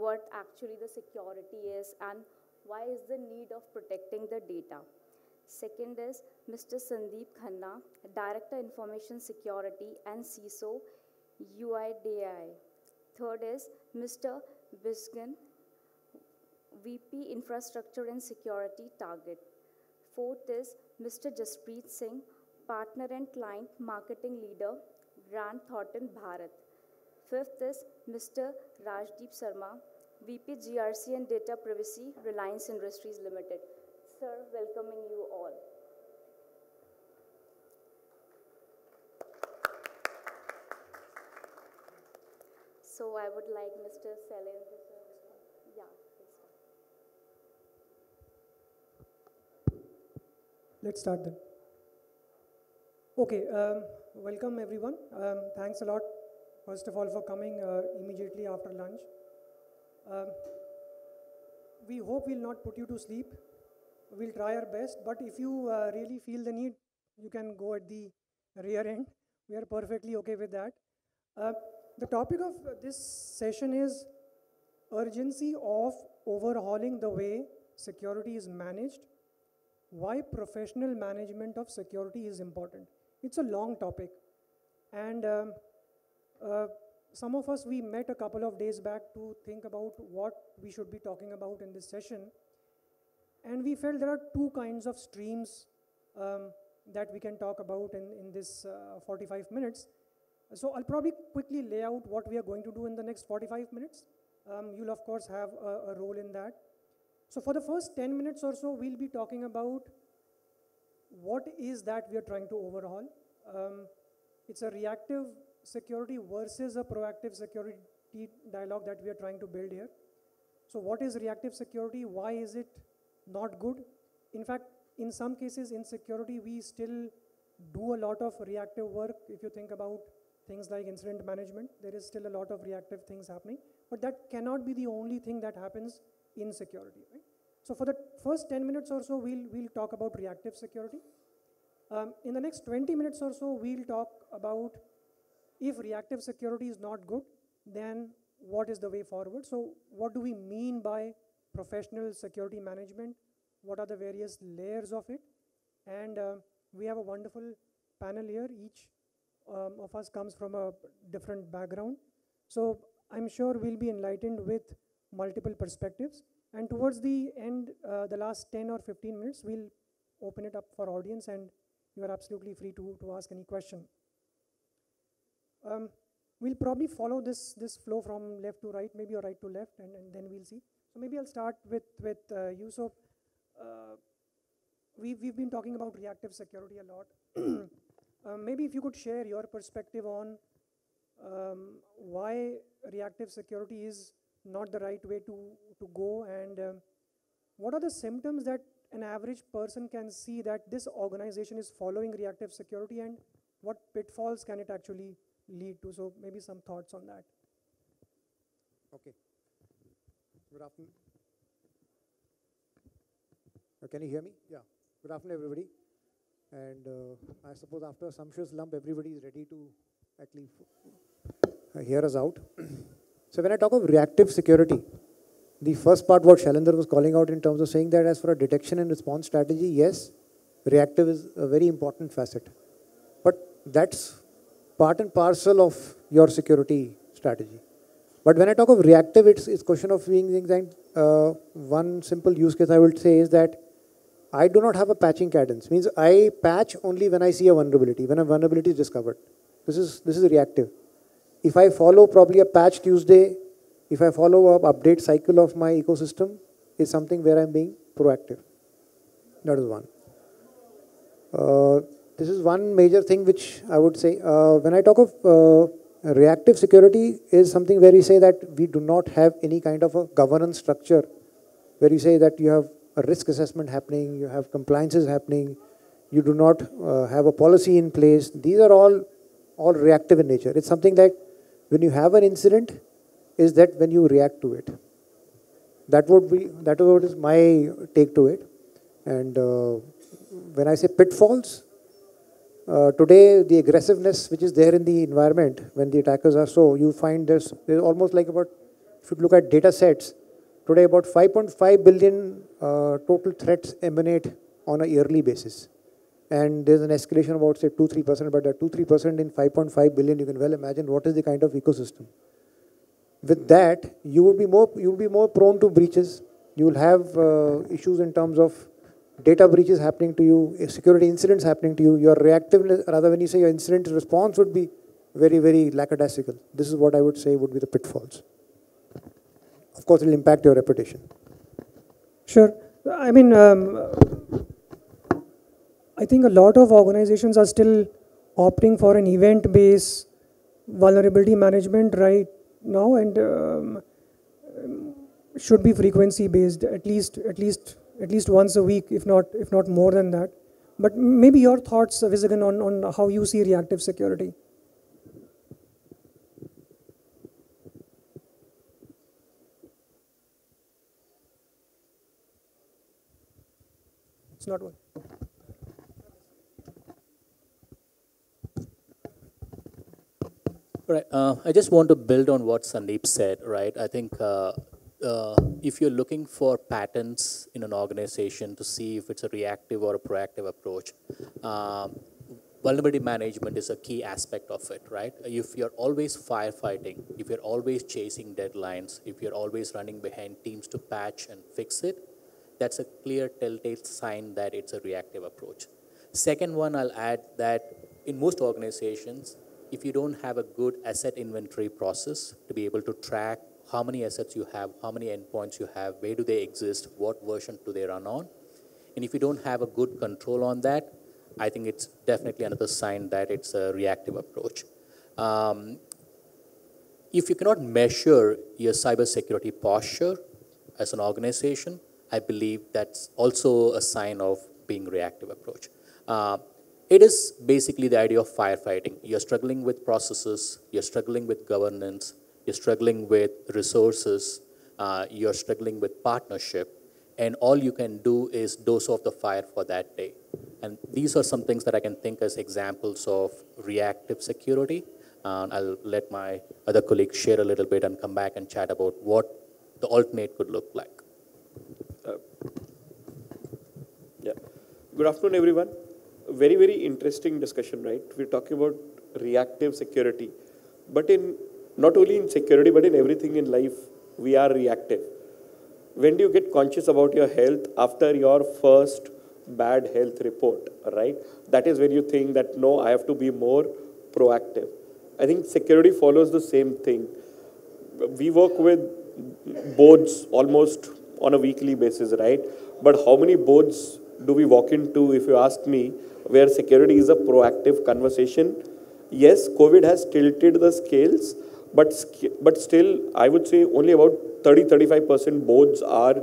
what actually the security is and why is the need of protecting the data. Second is Mr. Sandeep Khanna, Director Information Security and CISO, UIDAI. Third is Mr. Bisgan, VP Infrastructure and Security, Target. Fourth is Mr. Jaspreet Singh, Partner and Client Marketing Leader, Grant Thornton, Bharat. Fifth is Mr. Rajdeep Sarma, VP GRC and Data Privacy, Reliance Industries Limited. Sir, welcoming you all. So I would like Mr. Selim to respond. Yeah, please start. Let's start then. Okay, welcome everyone. Thanks a lot, first of all, for coming immediately after lunch. We hope we'll not put you to sleep. We'll try our best, but if you really feel the need, you can go at the rear end. We are perfectly okay with that. The topic of this session is urgency of overhauling the way security is managed, why professional management of security is important. It's a long topic, and some of us, we met a couple of days back to think about what we should be talking about in this session, and we felt there are two kinds of streams that we can talk about in this 45 minutes. So I'll probably quickly lay out what we are going to do in the next 45 minutes. You'll of course have a role in that. So for the first 10 minutes or so, we'll be talking about what is that we are trying to overhaul. It's a reactive security versus a proactive security dialogue that we are trying to build here. So what is reactive security? Why is it not good? In fact, in some cases in security, we still do a lot of reactive work. If you think about things like incident management, there is still a lot of reactive things happening, but that cannot be the only thing that happens in security, right? So for the first 10 minutes or so, we'll talk about reactive security. In the next 20 minutes or so, we'll talk about if reactive security is not good, then what is the way forward? So what do we mean by professional security management? What are the various layers of it? And we have a wonderful panel here. Each of us comes from a different background. So I'm sure we'll be enlightened with multiple perspectives. And towards the end, the last 10 or 15 minutes, we'll open it up for audience, and you are absolutely free to ask any question. We'll probably follow this flow from left to right, maybe or right to left, and then we'll see. So maybe I'll start with you. So we've been talking about reactive security a lot. Maybe if you could share your perspective on why reactive security is not the right way to go, and what are the symptoms that an average person can see that this organization is following reactive security, and what pitfalls can it actually lead to? So maybe some thoughts on that. Okay. Good afternoon. Can you hear me? Yeah. Good afternoon, everybody. And I suppose after a sumptuous lump, everybody is ready to actually hear us out. So when I talk of reactive security, the first part what Shailendra was calling out in terms of saying that as for a detection and response strategy, yes, reactive is a very important facet. But that's part and parcel of your security strategy. But when I talk of reactive, it's question of being things. One simple use case I will say is that I do not have a patching cadence. Means I patch only when I see a vulnerability, when a vulnerability is discovered. This is reactive. If I follow probably a patch Tuesday, if I follow an update cycle of my ecosystem, is something where I'm being proactive. That is one. This is one major thing which I would say. When I talk of reactive security, is something where we say that we do not have any kind of a governance structure, where you say that you have a risk assessment happening, you have compliances happening, you do not have a policy in place. These are all reactive in nature. It's something that when you have an incident, is that when you react to it. That is what is my take to it. And when I say pitfalls, today the aggressiveness which is there in the environment when the attackers are so, you find there's almost like about if you look at data sets, today about 5.5 billion total threats emanate on a yearly basis. And there's an escalation of about say 2-3%, but that 2-3% in 5.5 billion, you can well imagine what is the kind of ecosystem. With that, you will be more prone to breaches. You will have issues in terms of data breaches happening to you, security incidents happening to you. Your reactiveness, rather when you say your incident response would be very, very lackadaisical. This is what I would say would be the pitfalls. Of course, it will impact your reputation. Sure. I mean, I think a lot of organizations are still opting for an event-based vulnerability management right now, and should be frequency-based at least once a week, if not more than that. But maybe your thoughts, Visagan, on how you see reactive security. It's not one. Right. I just want to build on what Sandeep said, right? I think if you're looking for patterns in an organization to see if it's a reactive or a proactive approach, vulnerability management is a key aspect of it, right? If you're always firefighting, if you're always chasing deadlines, if you're always running behind teams to patch and fix it, that's a clear telltale sign that it's a reactive approach. Second one, I'll add that in most organizations, if you don't have a good asset inventory process to be able to track how many assets you have, how many endpoints you have, where do they exist, what version do they run on, and if you don't have a good control on that, I think it's definitely another sign that it's a reactive approach. If you cannot measure your cybersecurity posture as an organization, I believe that's also a sign of being reactive approach. It is basically the idea of firefighting. You're struggling with processes, you're struggling with governance, you're struggling with resources, you're struggling with partnership, and all you can do is dose off the fire for that day. And these are some things that I can think as examples of reactive security. I'll let my other colleagues share a little bit and come back and chat about what the alternate could look like. Yeah. Good afternoon, everyone. Very, very interesting discussion, right? We're talking about reactive security. But not only in security, but in everything in life, we are reactive. When do you get conscious about your health? After your first bad health report, right? That is when you think that, no, I have to be more proactive. I think security follows the same thing. We work with boards almost on a weekly basis, right? But how many boards do we walk into, if you ask me, where security is a proactive conversation? Yes, COVID has tilted the scales, but still, I would say only about 30-35% boards are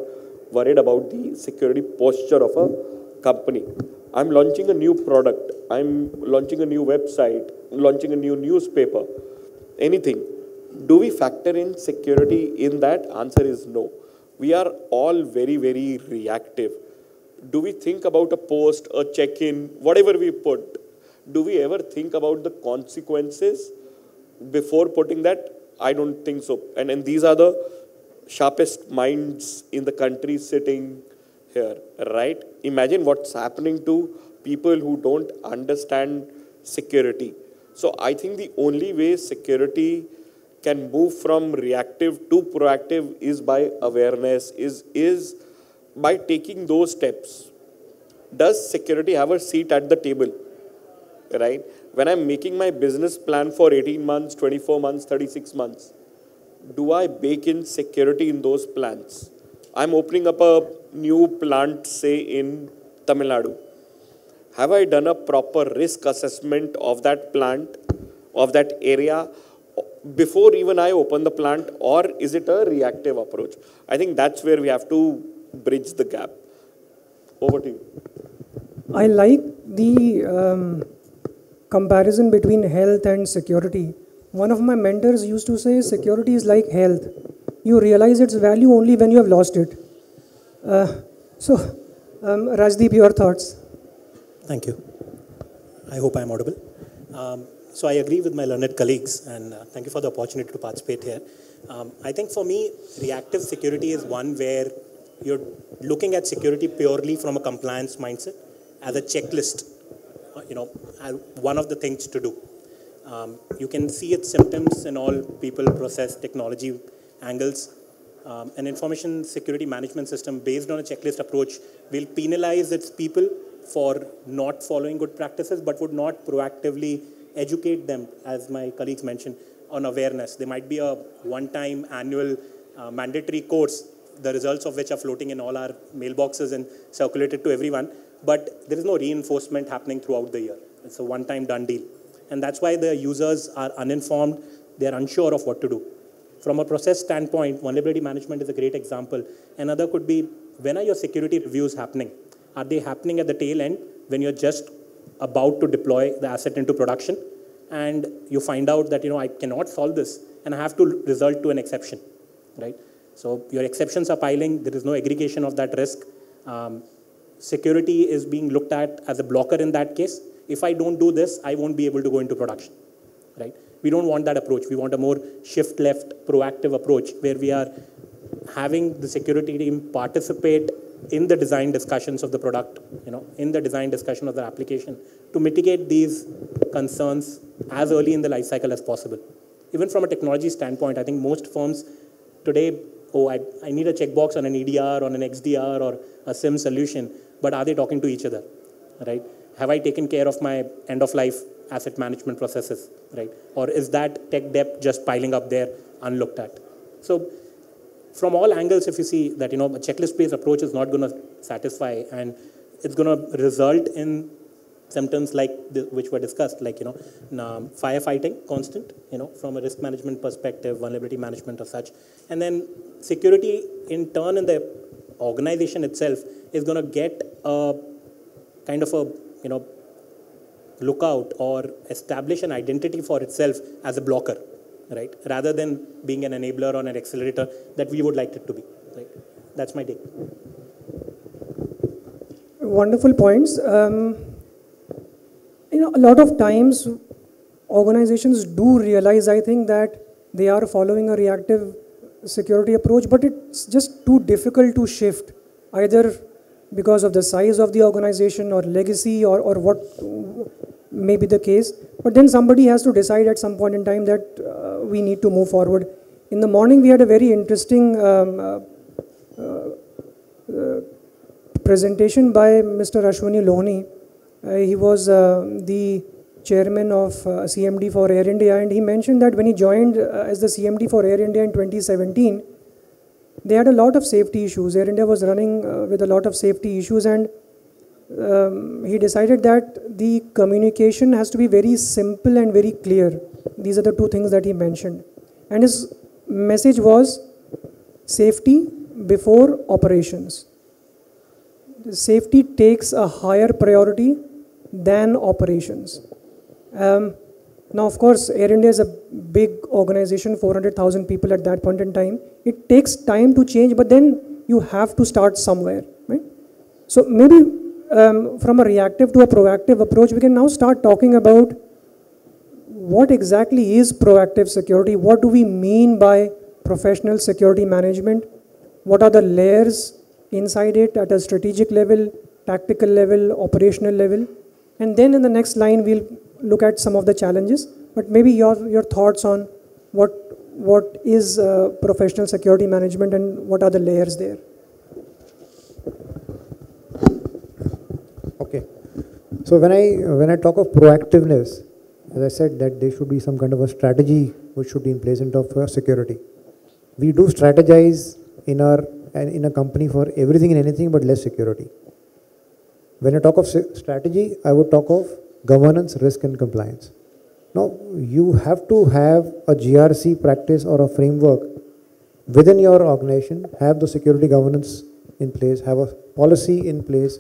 worried about the security posture of a company. I'm launching a new product. I'm launching a new website, launching a new newspaper, anything. Do we factor in security in that? Answer is no. We are all very, very reactive. Do we think about a post, a check-in, whatever we put? Do we ever think about the consequences before putting that? I don't think so. And these are the sharpest minds in the country sitting here, right? Imagine what's happening to people who don't understand security. So I think the only way security can move from reactive to proactive is by awareness, is by taking those steps. Does security have a seat at the table, right? When I'm making my business plan for 18 months, 24 months, 36 months, do I bake in security in those plans? I'm opening up a new plant, say in Tamil Nadu. Have I done a proper risk assessment of that plant, of that area, before even I open the plant, or is it a reactive approach? I think that's where we have to bridge the gap. Over to you. I like the comparison between health and security. One of my mentors used to say security is like health. You realize its value only when you have lost it. Rajdeep, your thoughts? Thank you. I hope I'm audible. So I agree with my learned colleagues, and thank you for the opportunity to participate here. I think for me, reactive security is one where you're looking at security purely from a compliance mindset as a checklist, as one of the things to do. You can see its symptoms in all people, process, technology angles. An information security management system based on a checklist approach will penalize its people for not following good practices, but would not proactively educate them, as my colleagues mentioned, on awareness. There might be a one-time annual mandatory course, the results of which are floating in all our mailboxes and circulated to everyone, but there is no reinforcement happening throughout the year. It's a one-time done deal. And that's why the users are uninformed, they're unsure of what to do. From a process standpoint, vulnerability management is a great example. Another could be, when are your security reviews happening? Are they happening at the tail end when you're just about to deploy the asset into production and you find out that, I cannot solve this and I have to resort to an exception, right? So your exceptions are piling, there is no aggregation of that risk. Security is being looked at as a blocker in that case. If I don't do this, I won't be able to go into production, right? We don't want that approach. We want a more shift left, proactive approach where we are having the security team participate in the design discussions of the product, in the design discussion of the application to mitigate these concerns as early in the life cycle as possible. Even from a technology standpoint, I think most firms today, I need a checkbox on an EDR, on an XDR, or a SIM solution, but are they talking to each other, right? Have I taken care of my end-of-life asset management processes, right? Or is that tech debt just piling up there unlooked at? So from all angles, if you see that, a checklist-based approach is not going to satisfy, and it's going to result in symptoms like which were discussed, like, firefighting constant, from a risk management perspective, vulnerability management or such. And then security in turn in the organization itself is going to get a kind of a, lookout or establish an identity for itself as a blocker, right? Rather than being an enabler or an accelerator that we would like it to be, right? That's my take. Wonderful points. A lot of times organizations do realize, I think, that they are following a reactive security approach, but it's just too difficult to shift, either because of the size of the organization or legacy or what may be the case. But then somebody has to decide at some point in time that we need to move forward. In the morning, we had a very interesting presentation by Mr. Ashwani Lohni. He was the chairman of CMD for Air India, and he mentioned that when he joined as the CMD for Air India in 2017, they had a lot of safety issues. Air India was running with a lot of safety issues, and he decided that the communication has to be very simple and very clear. These are the two things that he mentioned. And his message was safety before operations. Safety takes a higher priority than operations. Now, of course, Air India is a big organization, 400,000 people at that point in time. It takes time to change, but then you have to start somewhere, right? So maybe from a reactive to a proactive approach, we can now start talking about what exactly is proactive security? What do we mean by professional security management? What are the layers inside it at a strategic level, tactical level, operational level? And then in the next line, we'll look at some of the challenges, but maybe your thoughts on what is professional security management and what are the layers there? Okay. So when I talk of proactiveness, as I said, that there should be some kind of a strategy which should be in place in terms of security. We do strategize in a company for everything and anything but less security. When I talk of strategy, I would talk of governance, risk and compliance. Now, you have to have a GRC practice or a framework within your organization, have the security governance in place, have a policy in place,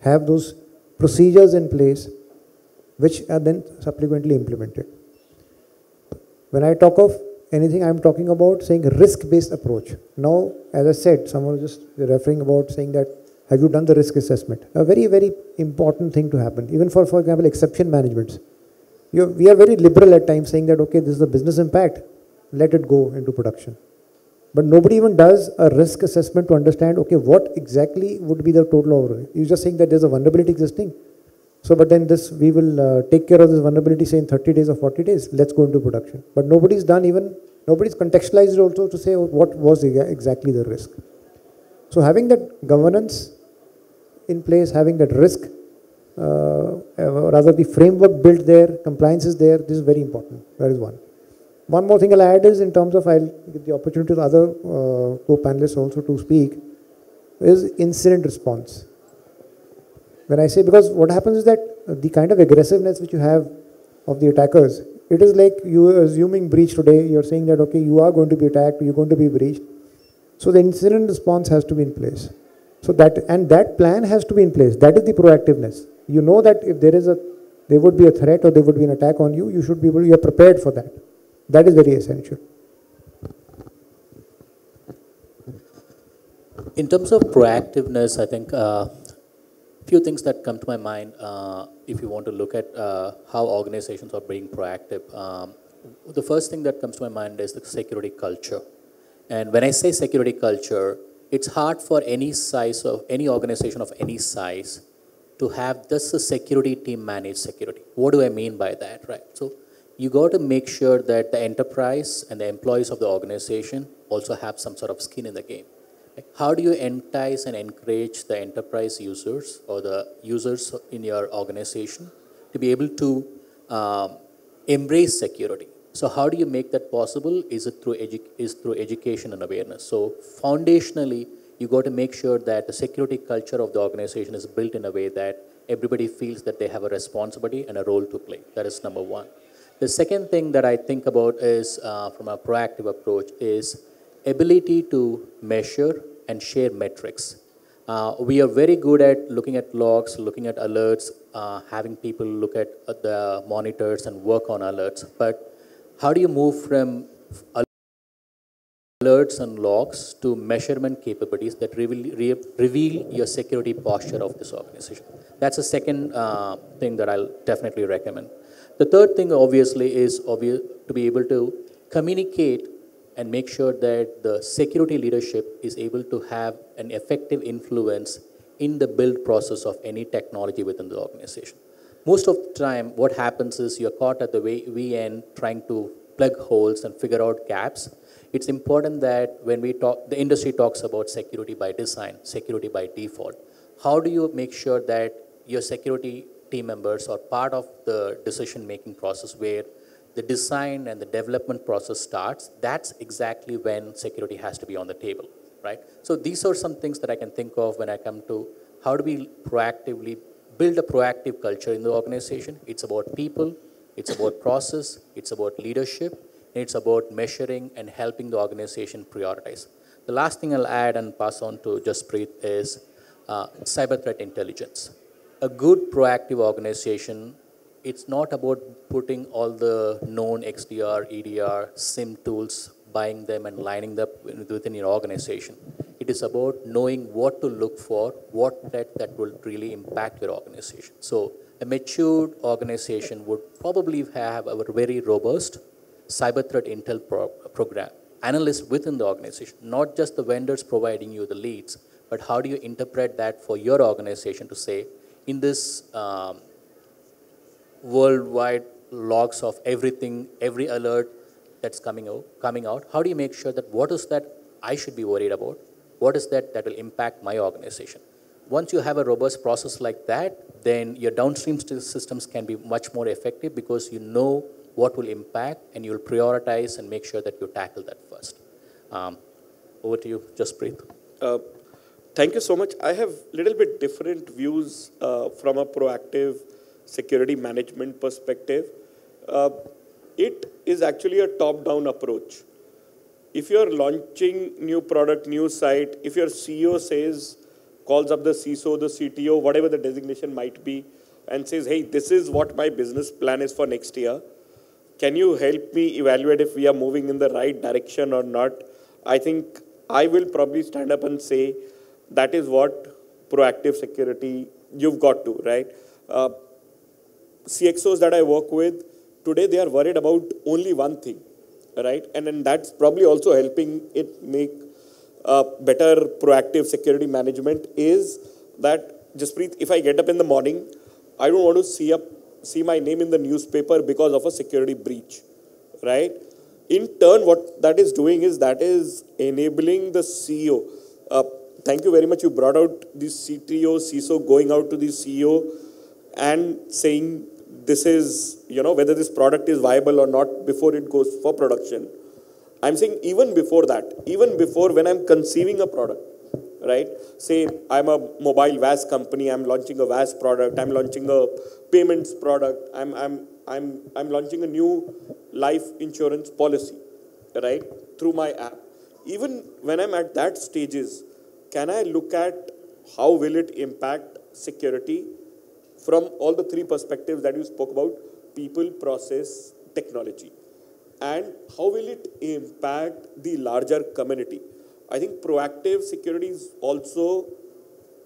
have those procedures in place, which are then subsequently implemented. When I talk of anything, I'm talking about saying risk-based approach. Now, as I said, someone was just referring about saying that, have you done the risk assessment? A very, very important thing to happen. Even for example, exception management. We are very liberal at times saying that, okay, this is the business impact. let it go into production. But nobody even does a risk assessment to understand, okay, what exactly would be the total overall. You're just saying that there's a vulnerability existing. So, but then this, we will take care of this vulnerability, say in 30 days or 40 days, let's go into production. But nobody's done even, nobody's contextualized it also to say what was exactly the risk. So having that governance in place, having that risk, rather the framework built there, compliance is there, this is very important. That is one. One more thing I'll add is in terms of, I'll give the opportunity to the other co-panelists also to speak, is incident response. When I say, because what happens is that the kind of aggressiveness which you have of the attackers, it is like you are assuming breach today, you're saying that, okay, you are going to be attacked, you're going to be breached. So the incident response has to be in place. So that, and that plan has to be in place. That is the proactiveness. You know that if there would be a threat or there would be an attack on you, you should be able, you are prepared for that. That is very essential. In terms of proactiveness, I think few things that come to my mind if you want to look at how organizations are being proactive. The first thing that comes to my mind is the security culture. And when I say security culture, it's hard for any size of any organization of any size to have just a security team manage security. What do I mean by that, right? So you got to make sure that the enterprise and the employees of the organization also have some sort of skin in the game. How do you entice and encourage the enterprise users or the users in your organization to be able to embrace security? So how do you make that possible? Is it through education and awareness? So foundationally, you got to make sure that the security culture of the organization is built in a way that everybody feels that they have a responsibility and a role to play. That is number one. The second thing that I think about is, from a proactive approach, is ability to measure and share metrics. We are very good at looking at logs, looking at alerts, having people look at the monitors and work on alerts. But how do you move from alerts and logs to measurement capabilities that reveal your security posture of this organization? That's the second thing that I'll definitely recommend. The third thing, obviously, is to be able to communicate and make sure that the security leadership is able to have an effective influence in the build process of any technology within the organization. Most of the time, what happens is you're caught at the way end trying to plug holes and figure out gaps. It's important that when we talk, the industry talks about security by design, security by default. How do you make sure that your security team members are part of the decision-making process where the design and the development process starts? That's exactly when security has to be on the table, right? So these are some things that I can think of when I come to how do we proactively build a proactive culture in the organization. It's about people, it's about process, it's about leadership, and it's about measuring and helping the organization prioritize. The last thing I'll add and pass on to Jaspreet is cyber threat intelligence. A good proactive organization, it's not about putting all the known XDR, EDR, SIM tools, buying them and lining them up within your organization. It is about knowing what to look for, what threat that will really impact your organization. So a matured organization would probably have a very robust cyber threat intel program. Analysts within the organization, not just the vendors providing you the leads, but how do you interpret that for your organization to say, in this worldwide logs of everything, every alert that's coming out, how do you make sure that what is that I should be worried about? What is that will impact my organization? Once you have a robust process like that, then your downstream systems can be much more effective because you know what will impact and you'll prioritize and make sure that you tackle that first. Over to you, Jaspreet. Thank you so much. I have a little bit different views from a proactive security management perspective. It is actually a top-down approach. If you're launching new product, new site, if your CEO calls up the CISO, the CTO, whatever the designation might be, and says, hey, this is what my business plan is for next year. Can you help me evaluate if we are moving in the right direction or not? I think I will probably stand up and say, that is what proactive security you've got to, right? CXOs that I work with, today they are worried about only one thing. right? And then that's probably also helping it make better proactive security management is that, Jaspreet, if I get up in the morning, I don't want to see my name in the newspaper because of a security breach, right? In turn, what that is doing is that is enabling the CEO. Thank you very much. You brought out the CTO, CISO going out to the CEO and saying this is, whether this product is viable or not before it goes for production. I'm saying even before that, even before when I'm conceiving a product, right? Say I'm a mobile VAS company, I'm launching a VAS product, I'm launching a payments product, I'm launching a new life insurance policy, right? Through my app. Even when I'm at that stages, can I look at how will it impact security from all the three perspectives that you spoke about: people, process, technology, and how will it impact the larger community? I think proactive security is also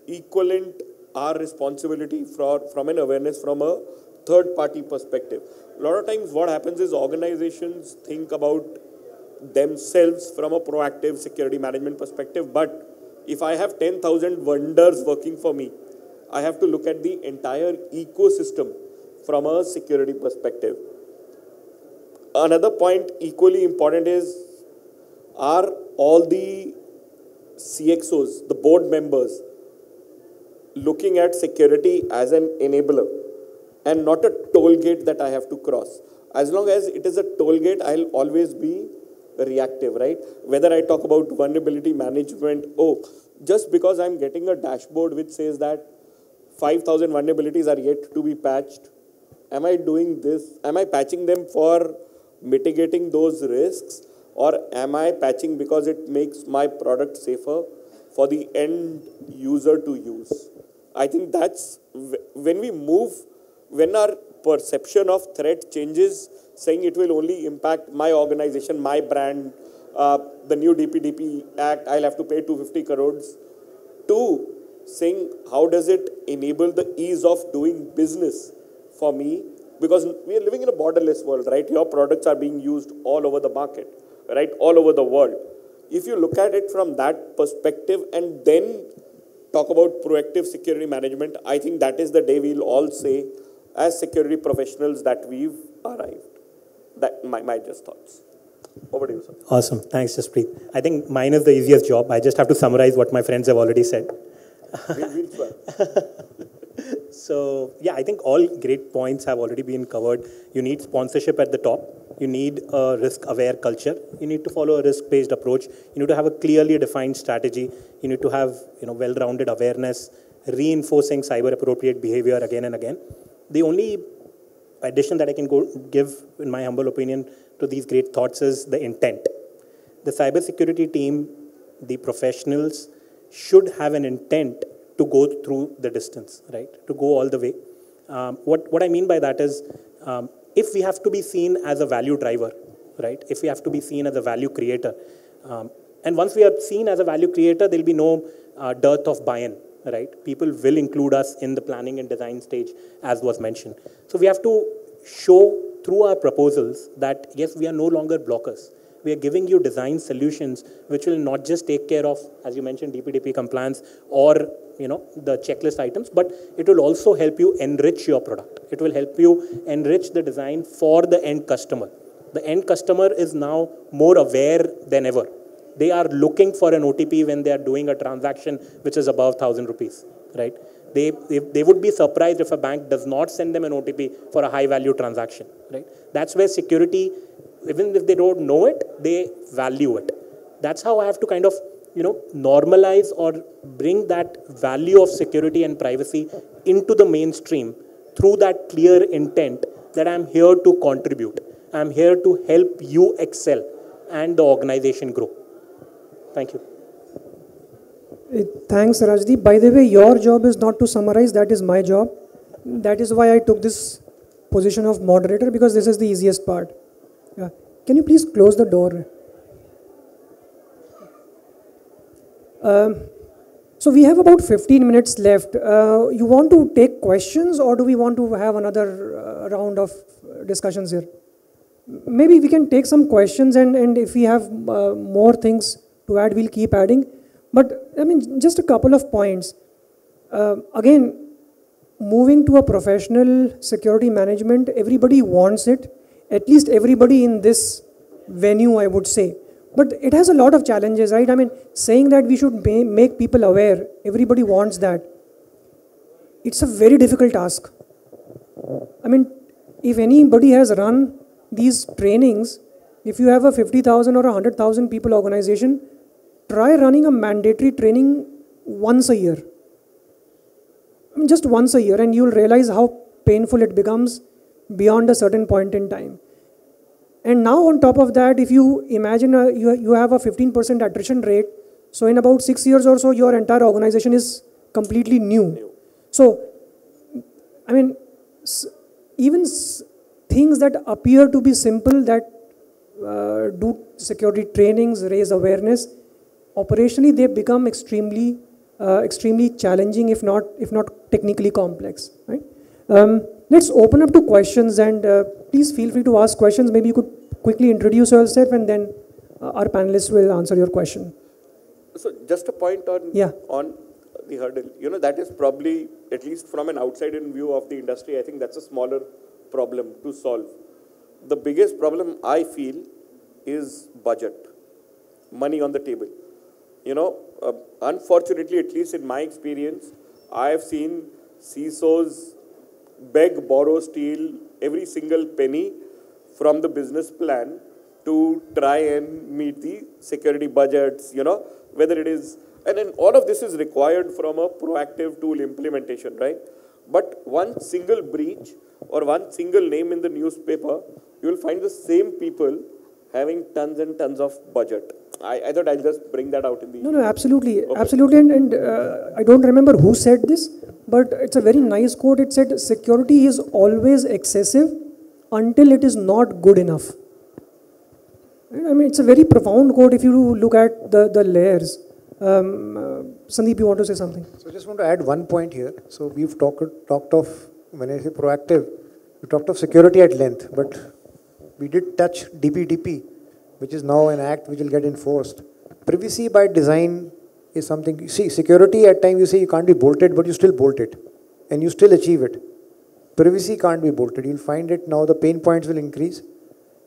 equivalent our responsibility from an awareness from a third-party perspective. A lot of times what happens is organizations think about themselves from a proactive security management perspective, but if I have 10,000 vendors working for me, I have to look at the entire ecosystem from a security perspective. Another point equally important is, are all the CXOs, the board members, looking at security as an enabler and not a toll gate that I have to cross? As long as it is a toll gate, I'll always be reactive, right? Whether I talk about vulnerability management, just because I'm getting a dashboard which says that 5,000 vulnerabilities are yet to be patched, am I doing this? Am I patching them for mitigating those risks, or am I patching because it makes my product safer for the end user to use? I think that's when our perception of threat changes, saying it will only impact my organization, my brand, the new DPDP Act, I'll have to pay 250 crores, to saying how does it enable the ease of doing business for me? Because we are living in a borderless world, right? Your products are being used all over the market, right? All over the world. If you look at it from that perspective and then talk about proactive security management, I think that is the day we'll all say, as security professionals, that we've arrived. That my just thoughts. Over to you, sir. Awesome. Thanks, Jaspreet. I think mine is the easiest job. I just have to summarize what my friends have already said. We'll try. So, yeah, I think all great points have already been covered. You need sponsorship at the top. You need a risk-aware culture. You need to follow a risk-based approach. You need to have a clearly defined strategy. You need to have well-rounded awareness, reinforcing cyber-appropriate behavior again and again. The only addition that I can give, in my humble opinion, to these great thoughts is the intent. The cybersecurity team, the professionals, should have an intent to go through the distance, right? To go all the way. What I mean by that is, if we have to be seen as a value driver, right? If we have to be seen as a value creator, and once we are seen as a value creator, there'll be no dearth of buy-in, right? People will include us in the planning and design stage, as was mentioned. So we have to show through our proposals that, yes, we are no longer blockers. We are giving you design solutions which will not just take care of, as you mentioned, DPDP compliance or the checklist items, but it will also help you enrich your product. It will help you enrich the design for the end customer. The end customer is now more aware than ever. They are looking for an OTP when they are doing a transaction which is above 1,000 rupees, right? They would be surprised if a bank does not send them an OTP for a high-value transaction, right? That's where security, even if they don't know it, they value it. That's how I have to kind of, normalize or bring that value of security and privacy into the mainstream through that clear intent that I'm here to contribute. I'm here to help you excel and the organization grow. Thank you. Thanks, Rajdeep. By the way, your job is not to summarize, that is my job. That is why I took this position of moderator, because this is the easiest part. Yeah. Can you please close the door? So we have about 15 minutes left. You want to take questions, or do we want to have another round of discussions here? maybe we can take some questions, and if we have more things to add, we'll keep adding. But I mean, just a couple of points. Again, moving to a professional security management, everybody wants it, at least everybody in this venue, I would say. But it has a lot of challenges, right? I mean, saying that we should make people aware, everybody wants that. It's a very difficult task. I mean, if anybody has run these trainings, if you have a 50,000 or 100,000 people organization, try running a mandatory training once a year. I mean, just once a year, and you'll realize how painful it becomes beyond a certain point in time. And now on top of that, if you imagine you have a 15% attrition rate, so in about 6 years or so, your entire organization is completely new. So, I mean, even things that appear to be simple, that do security trainings, raise awareness, operationally they become extremely challenging, if not technically complex. Right? Let's open up to questions, and please feel free to ask questions. Maybe you could quickly introduce yourself, and then our panelists will answer your question. So just a point on the hurdle. You know, that is probably, at least from an outside-in view of the industry, I think that's a smaller problem to solve. The biggest problem I feel is budget, money on the table. You know, unfortunately, at least in my experience, I have seen CISOs beg, borrow, steal every single penny from the business plan to try and meet the security budgets, you know, whether it is, and then all of this is required from a proactive tool implementation, right? But one single breach or one single name in the newspaper, you will find the same people having tons and tons of budget. I thought I'll just bring that out in the... No, absolutely. Okay. Absolutely. And I don't remember who said this, but it's a very nice quote. It said, security is always excessive until it is not good enough. I mean, it's a very profound quote if you look at the layers. Sandeep, you want to say something? So I just want to add one point here. So we've talked of, when I say proactive, we talked of security at length, but we did touch DPDP, which is now an act which will get enforced. Privacy by design is something, see, security at times you say you can't be bolted, but you still bolt it, and you still achieve it. Privacy can't be bolted. You'll find it now, the pain points will increase.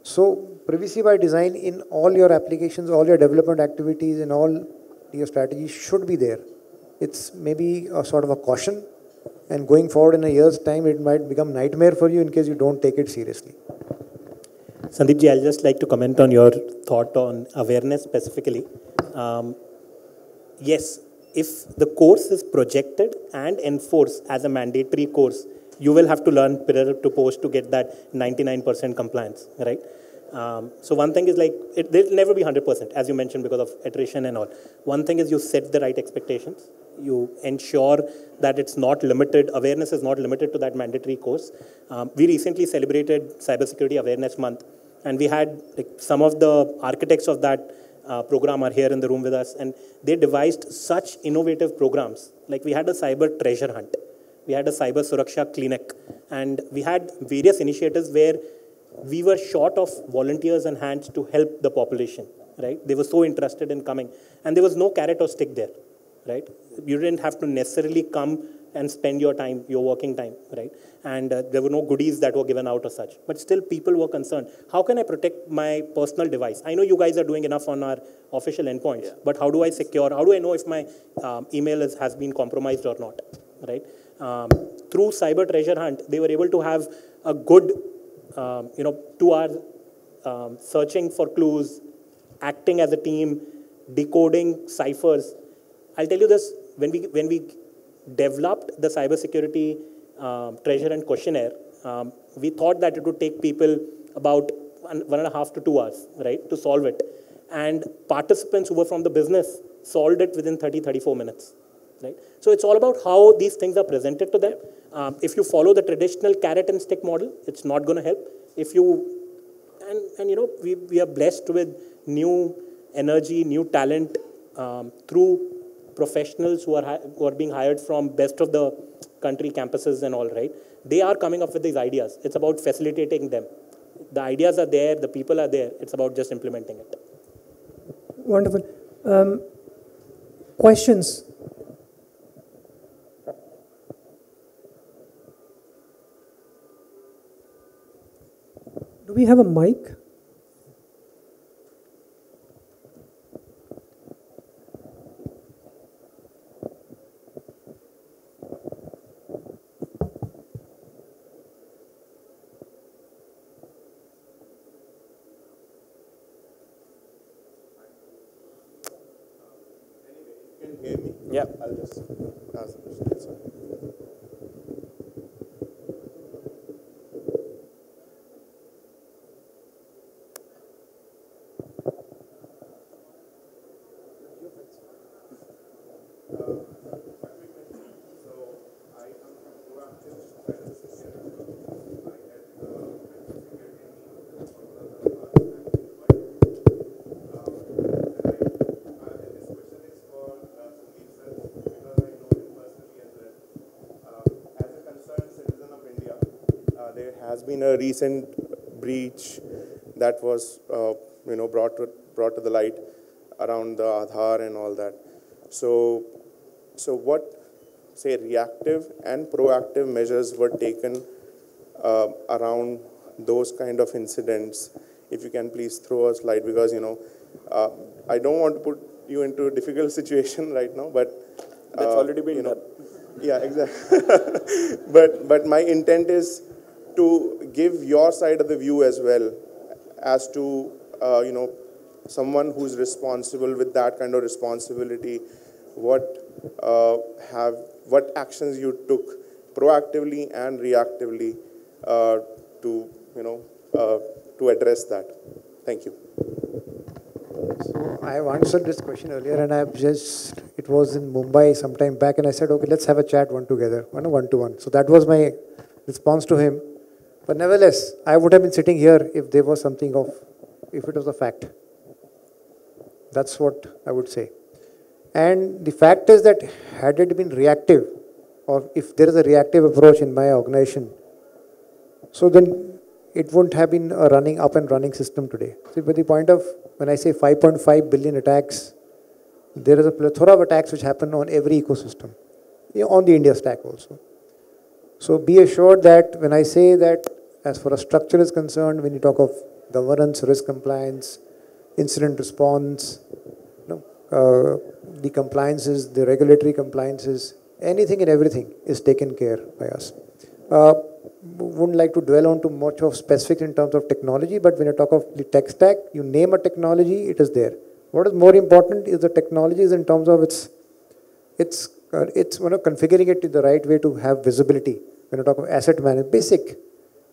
So privacy by design in all your applications, all your development activities, and all your strategies should be there. It's maybe a sort of a caution, and going forward in a year's time, it might become nightmare for you in case you don't take it seriously. Sandeep ji, I'll just like to comment on your thought on awareness specifically. Yes, if the course is projected and enforced as a mandatory course, you will have to learn pillar to post to get that 99% compliance, right? So one thing is like, there'll never be 100%, as you mentioned, because of attrition and all. One thing is you set the right expectations. You ensure that it's not limited, awareness is not limited to that mandatory course. We recently celebrated Cybersecurity Awareness Month, and we had like, some of the architects of that program are here in the room with us, and they devised such innovative programs. Like we had a cyber treasure hunt, we had a cyber suraksha clinic, and we had various initiatives where we were short of volunteers and hands to help the population, right? They were so interested in coming, and there was no carrot or stick there, right? You didn't have to necessarily come and spend your time, your working time, right? And there were no goodies that were given out or such. But still people were concerned. How can I protect my personal device? I know you guys are doing enough on our official endpoints, but how do I secure, how do I know if my email has been compromised or not, right? Through Cyber Treasure Hunt, they were able to have a good, 2 hours searching for clues, acting as a team, decoding ciphers. I'll tell you this, when we developed the cybersecurity treasure and questionnaire, we thought that it would take people about 1.5 to 2 hours, right, to solve it. And participants who were from the business solved it within 34 minutes, right? So it's all about how these things are presented to them. If you follow the traditional carrot and stick model, it's not going to help. If you, we are blessed with new energy, new talent through professionals who are being hired from best of the country campuses and all, right? They are coming up with these ideas. It's about facilitating them. The ideas are there, the people are there. It's about just implementing it. Wonderful. Questions? Do we have a mic? Can you hear me? Yeah. I'll just ask the question. That's all. There has been a recent breach that was, brought to the light around the Aadhaar and all that. So what, say, reactive and proactive measures were taken around those kind of incidents? If you can please throw a slide, because I don't want to put you into a difficult situation right now, but That's already been done. yeah, exactly. but my intent is to give your side of the view as well, as to someone who's responsible with that kind of responsibility, what actions you took proactively and reactively to address that. Thank you. So I have answered this question earlier, and it was in Mumbai some time back, and I said, okay, let's have a chat one-to-one. So that was my response to him. But nevertheless, I would have been sitting here if there was if it was a fact. That's what I would say. And the fact is that had it been reactive, or if there is a reactive approach in my organization, so then it wouldn't have been a up and running system today. See, but the point of, when I say 5.5 billion attacks, there is a plethora of attacks which happen on every ecosystem, on the India stack also. So be assured that when I say that, as far as structure is concerned, when you talk of governance, risk compliance, incident response, the compliances, the regulatory compliances, anything and everything is taken care by us. Wouldn't like to dwell on too much of specifics in terms of technology, but when you talk of the tech stack, you name a technology, it is there. What is more important is the technology is in terms of its configuring it in the right way to have visibility. When you talk of asset management, basic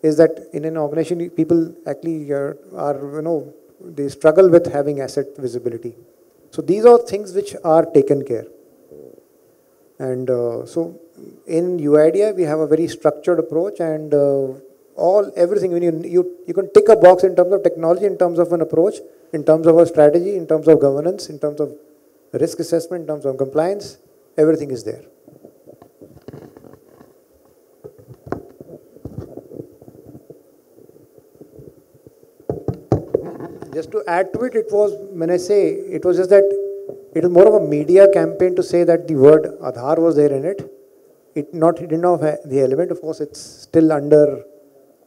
is that in an organization, people actually they struggle with having asset visibility. So these are things which are taken care. And so in UIDEA, we have a very structured approach, and everything, when you can tick a box in terms of technology, in terms of an approach, in terms of a strategy, in terms of governance, in terms of risk assessment, in terms of compliance, everything is there. Just to add to it, when I say, it was just that it was more of a media campaign to say that the word Aadhaar was there in it. It didn't have the element. Of course, it's still under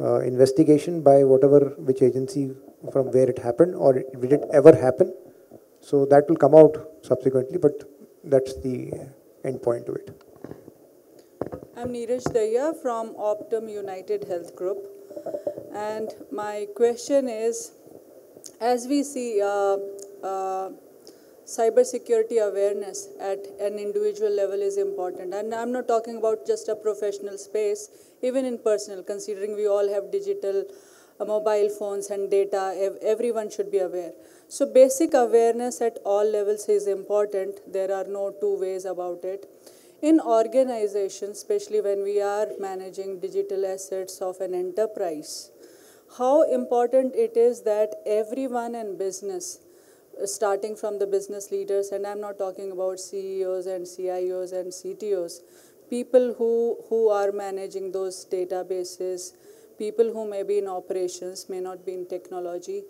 investigation by which agency from where it happened, or did it ever happen. So that will come out subsequently, but that's the end point to it. I'm Neeraj Daya from Optum United Health Group. And my question is, as we see cybersecurity awareness at an individual level is important. And I'm not talking about just a professional space, even in personal, considering we all have digital mobile phones and data, everyone should be aware. So basic awareness at all levels is important. There are no two ways about it. In organizations, especially when we are managing digital assets of an enterprise, how important it is that everyone in business, starting from the business leaders, and I'm not talking about CEOs and CIOs and CTOs, people who are managing those databases, people who may be in operations, may not be in technology,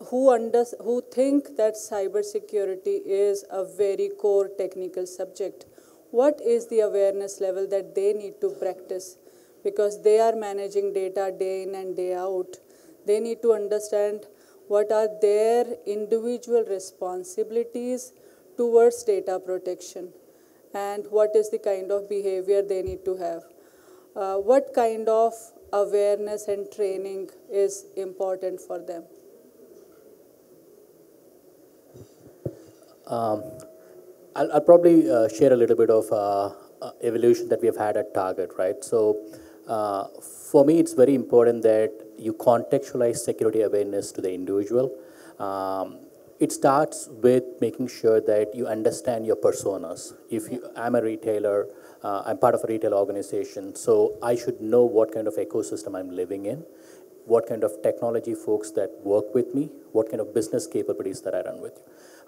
who think that cybersecurity is a very core technical subject. What is the awareness level that they need to practice? Because they are managing data day in and day out. They need to understand what are their individual responsibilities towards data protection and what is the kind of behavior they need to have. What kind of awareness and training is important for them? I'll probably share a little bit of evolution that we have had at Target, right? So for me, it's very important that you contextualize security awareness to the individual. It starts with making sure that you understand your personas. I'm a retailer, I'm part of a retail organization, so I should know what kind of ecosystem I'm living in, what kind of technology folks that work with me, what kind of business capabilities that I run with.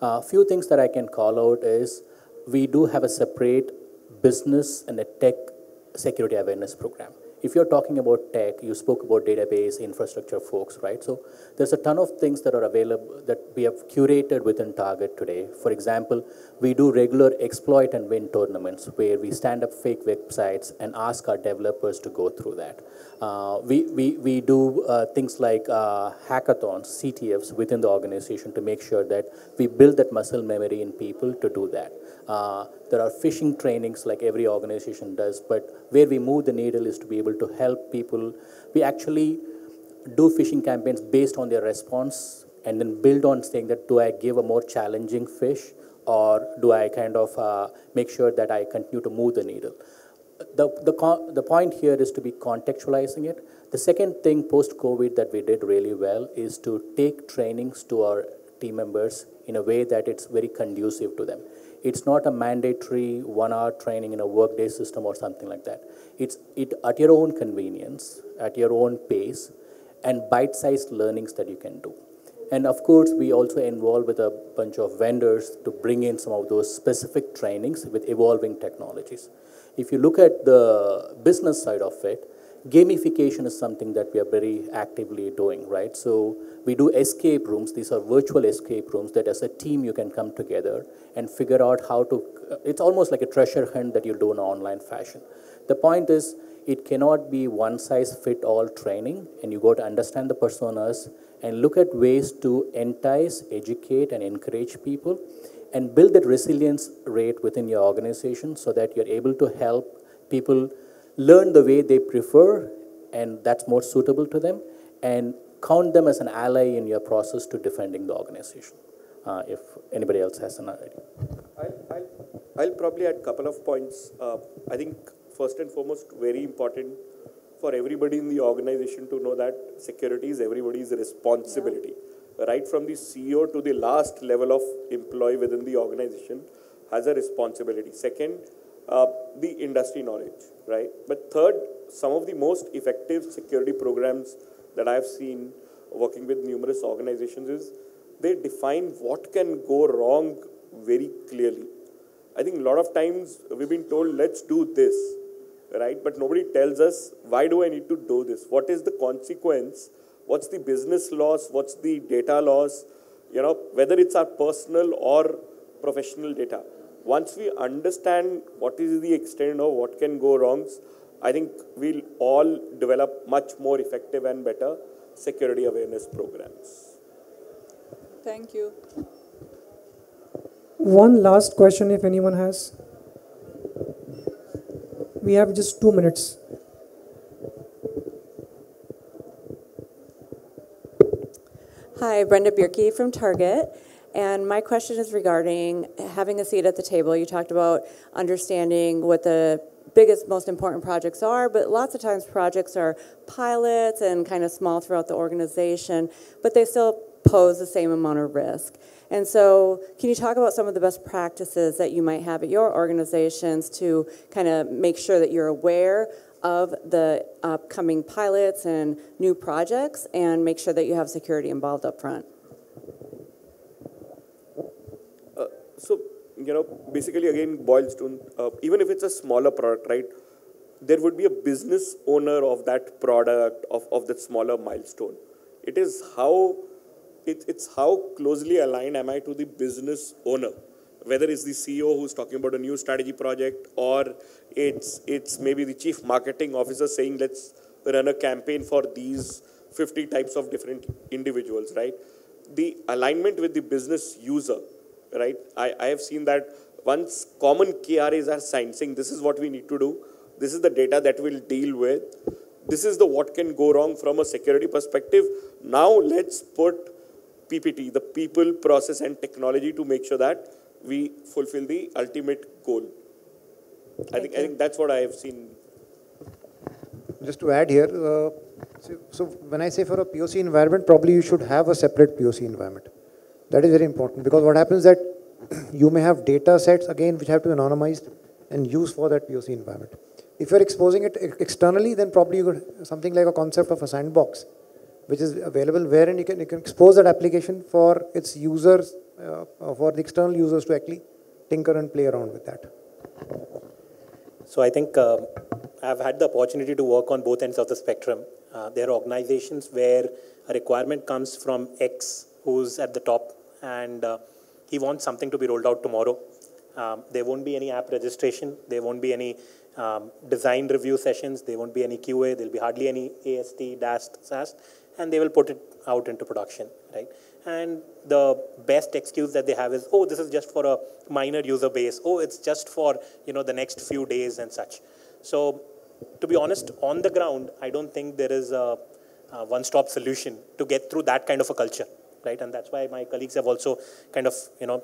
A few things that I can call out is we do have a separate business and a tech security awareness program. If you're talking about tech, you spoke about database, infrastructure folks, right? So there's a ton of things that are available that we have curated within Target today. For example, we do regular exploit and win tournaments where we stand up fake websites and ask our developers to go through that. We do things like hackathons, CTFs within the organization to make sure that we build that muscle memory in people to do that. There are phishing trainings like every organization does, but where we move the needle is to be able to help people. We actually do phishing campaigns based on their response and then build on saying that, do I give a more challenging fish or do I kind of make sure that I continue to move the needle? The point here is to be contextualizing it. The second thing post-COVID that we did really well is to take trainings to our team members in a way that it's very conducive to them. It's not a mandatory 1 hour training in a workday system or something like that. It's at your own convenience, at your own pace, and bite-sized learnings that you can do. And of course, we also involve with a bunch of vendors to bring in some of those specific trainings with evolving technologies. If you look at the business side of it, gamification is something that we are very actively doing, right? So we do escape rooms. These are virtual escape rooms that as a team you can come together and figure out how to, it's almost like a treasure hunt that you do in an online fashion. The point is, it cannot be one-size-fit-all training, and you got to understand the personas and look at ways to entice, educate, and encourage people and build that resilience rate within your organization so that you're able to help people learn the way they prefer and that's more suitable to them, and count them as an ally in your process to defending the organization. If anybody else has an idea. I'll probably add a couple of points. I think first and foremost, very important for everybody in the organization to know that security is everybody's responsibility. Yeah. Right from the CEO to the last level of employee within the organization has a responsibility. Second, the industry knowledge, right? But third, some of the most effective security programs that I've seen working with numerous organizations is they define what can go wrong very clearly. I think a lot of times we've been told, let's do this, right? But nobody tells us, why do I need to do this? What is the consequence? What's the business loss? What's the data loss? You know, whether it's our personal or professional data. Once we understand what is the extent of what can go wrong, I think we'll all develop much more effective and better security awareness programs. Thank you. One last question if anyone has. We have just 2 minutes. Hi, Brenda Bierke from Target. And my question is regarding having a seat at the table. You talked about understanding what the biggest, most important projects are, but lots of times projects are pilots and kind of small throughout the organization, but they still pose the same amount of risk. And so can you talk about some of the best practices that you might have at your organizations to kind of make sure that you're aware of the upcoming pilots and new projects and make sure that you have security involved up front? So, you know, basically again boils to, even if it's a smaller product, right? there would be a business owner of that product, of that smaller milestone. It is how, it's how closely aligned am I to the business owner, whether it's the CEO who's talking about a new strategy project, or it's maybe the chief marketing officer saying, let's run a campaign for these 50 types of different individuals, right? The alignment with the business user, right? I have seen that once common KRAs are signed, saying this is what we need to do, this is the data that we'll deal with, this is the what can go wrong from a security perspective. Now let's put PPT, the people, process, and technology to make sure that we fulfill the ultimate goal. I think that's what I have seen. Just to add here, so when I say for a POC environment, probably you should have a separate POC environment. That is very important, because what happens that you may have data sets, again, which have to be anonymized and used for that POC environment. If you're exposing it externally, then probably you could something like a concept of a sandbox, which is available, wherein you can expose that application for its users, for the external users to actually tinker and play around with that. So I think I've had the opportunity to work on both ends of the spectrum. There are organizations where a requirement comes from X, who's at the top, and he wants something to be rolled out tomorrow. There won't be any app registration. There won't be any design review sessions. There won't be any QA. There'll be hardly any AST, DAST, SAST, and they will put it out into production, right? And the best excuse that they have is, oh, this is just for a minor user base. Oh, it's just for, the next few days and such. So to be honest, on the ground, I don't think there is a one-stop solution to get through that kind of a culture, right? And that's why my colleagues have also kind of,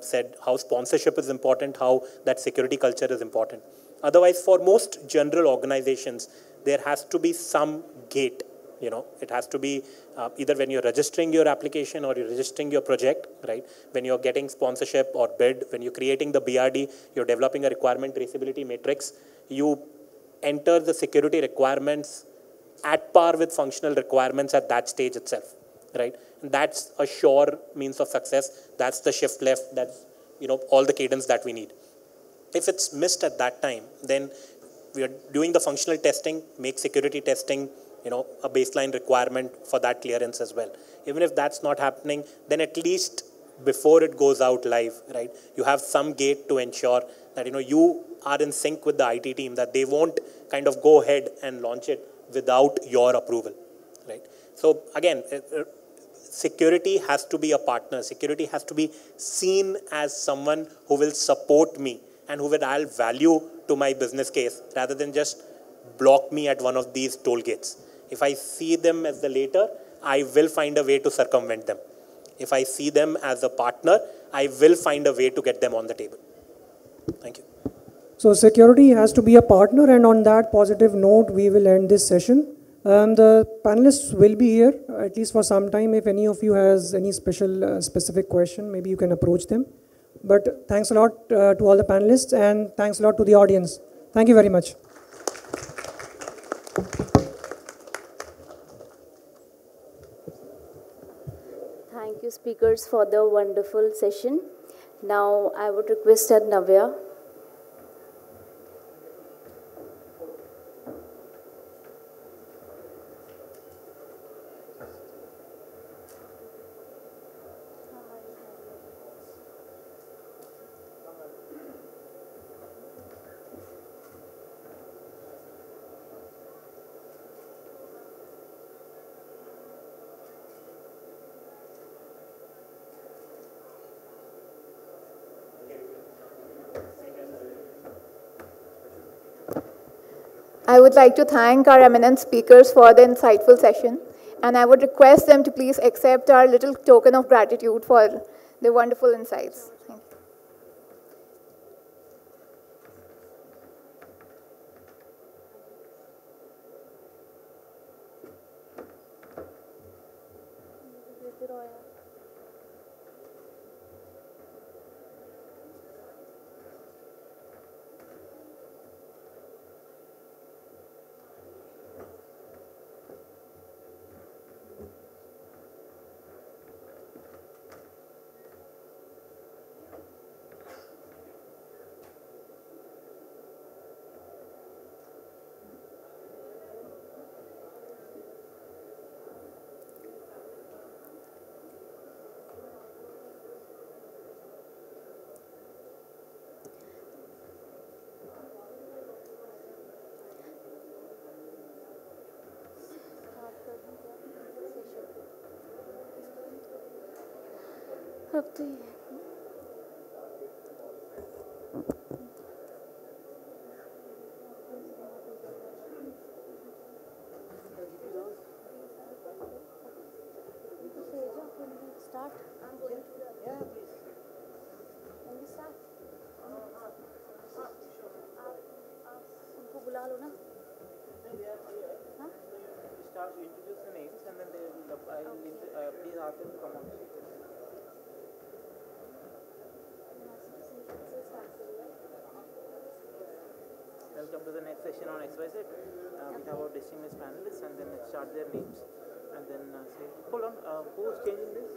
said how sponsorship is important, how that security culture is important. Otherwise, for most general organizations, there has to be some gate. It has to be either when you're registering your application or you're registering your project, right? When you're getting sponsorship or bid, when you're creating the BRD, you're developing a requirement traceability matrix, you enter the security requirements at par with functional requirements at that stage itself, right? And that's a sure means of success. That's the shift left. That's, all the cadence that we need. If it's missed at that time, then we are doing the functional testing, make security testing, a baseline requirement for that clearance as well. Even if that's not happening, then at least before it goes out live, right, you have some gate to ensure that, you are in sync with the IT team, that they won't kind of go ahead and launch it without your approval, right? So again, security has to be a partner. Security has to be seen as someone who will support me and who will add value to my business case rather than just block me at one of these toll gates. If I see them as the later, I will find a way to circumvent them. If I see them as a partner, I will find a way to get them on the table. Thank you. So security has to be a partner, and on that positive note, we will end this session. The panelists will be here, at least for some time. If any of you has any specific question, maybe you can approach them. But thanks a lot to all the panelists, and thanks a lot to the audience. Thank you very much. Thank you, speakers, for the wonderful session. Now, I would request Navya. I would like to thank our eminent speakers for the insightful session, and I would request them to please accept our little token of gratitude for the wonderful insights. Thank you. सब तो ये है। Start. I'm going to the. Yeah, please. Can we start? आप उनको बुला लो ना. हाँ? Start introduce the names and then they will. Please ask them to come on. Welcome to the next session on XYZ. We have our distinguished panelists and then start their names and then say, hold on, who's changing this?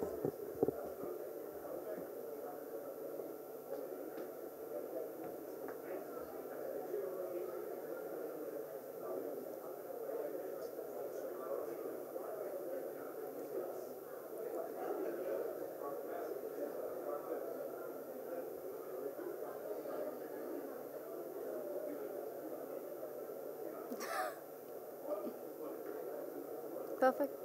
Perfect.